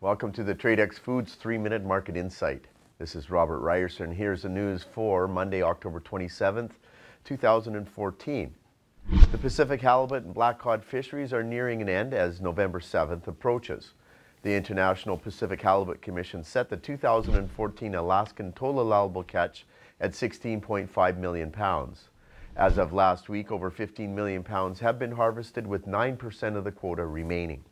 Welcome to the Tradex Foods 3-Minute Market Insight. This is Robert Ryerson. Here's the news for Monday, October 27th, 2014. The Pacific halibut and black cod fisheries are nearing an end as November 7th approaches. The International Pacific Halibut Commission set the 2014 Alaskan total allowable catch at 16.5 million pounds. As of last week, over 15 million pounds have been harvested, with 9% of the quota remaining.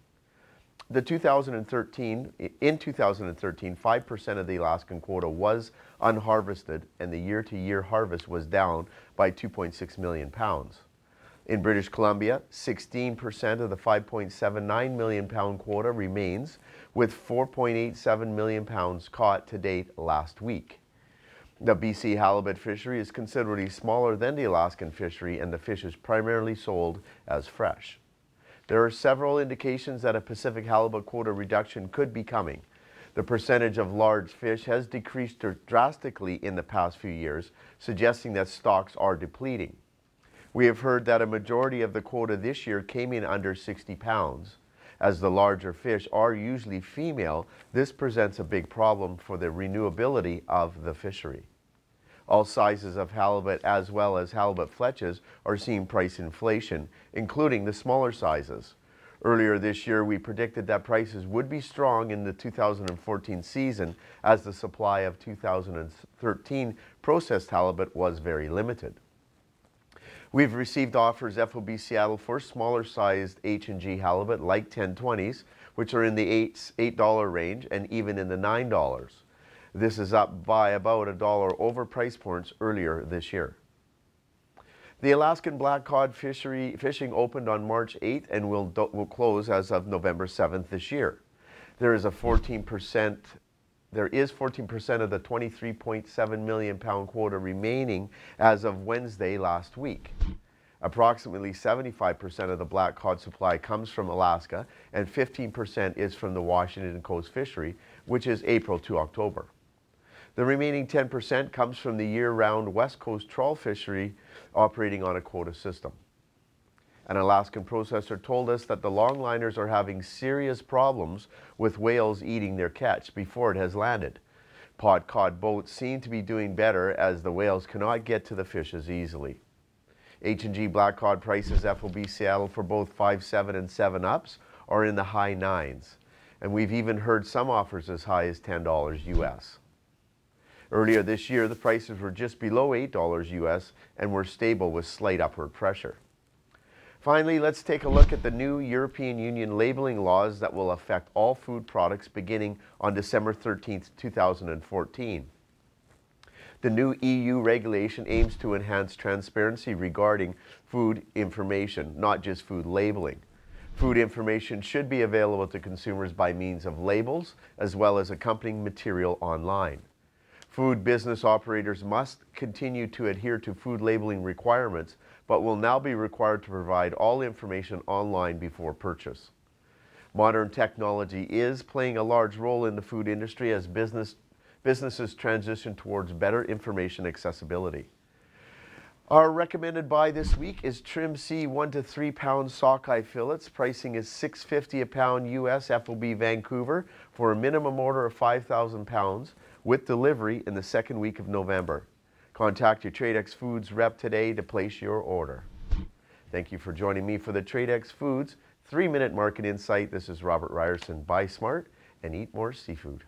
In 2013, 5% of the Alaskan quota was unharvested, and the year-to-year harvest was down by 2.6 million pounds. In British Columbia, 16% of the 5.79 million pound quota remains, with 4.87 million pounds caught to date last week. The BC halibut fishery is considerably smaller than the Alaskan fishery, and the fish is primarily sold as fresh. There are several indications that a Pacific halibut quota reduction could be coming. The percentage of large fish has decreased drastically in the past few years, suggesting that stocks are depleting. We have heard that a majority of the quota this year came in under 60 pounds. As the larger fish are usually female, this presents a big problem for the renewability of the fishery. All sizes of halibut, as well as halibut fletches, are seeing price inflation, including the smaller sizes. Earlier this year, we predicted that prices would be strong in the 2014 season, as the supply of 2013 processed halibut was very limited. We've received offers FOB Seattle for smaller sized H&G halibut like 1020s, which are in the $8 range and even in the $9. This is up by about $1 over price points earlier this year. The Alaskan black cod fishing opened on March 8th and will close as of November 7th this year. There is 14% of the 23.7 million pound quota remaining as of Wednesday last week. Approximately 75% of the black cod supply comes from Alaska, and 15% is from the Washington Coast fishery, which is April to October. The remaining 10% comes from the year-round West Coast trawl fishery operating on a quota system. An Alaskan processor told us that the longliners are having serious problems with whales eating their catch before it has landed. Pod cod boats seem to be doing better, as the whales cannot get to the fish as easily. H&G black cod prices FOB Seattle for both 5.7 and 7-ups are in the high 9s, and we've even heard some offers as high as $10 US. Earlier this year, the prices were just below $8 US and were stable with slight upward pressure. Finally, let's take a look at the new European Union labeling laws that will affect all food products beginning on December 13th, 2014. The new EU regulation aims to enhance transparency regarding food information, not just food labeling. Food information should be available to consumers by means of labels, as well as accompanying material online. Food business operators must continue to adhere to food labeling requirements, but will now be required to provide all information online before purchase. Modern technology is playing a large role in the food industry as businesses transition towards better information accessibility. Our recommended buy this week is Trim C 1 to 3 pound sockeye fillets. Pricing is $6.50 a pound US FOB Vancouver for a minimum order of 5,000 pounds with delivery in the second week of November. Contact your Tradex Foods rep today to place your order. Thank you for joining me for the Tradex Foods 3-Minute Market Insight. This is Robert Ryerson. Buy smart and eat more seafood.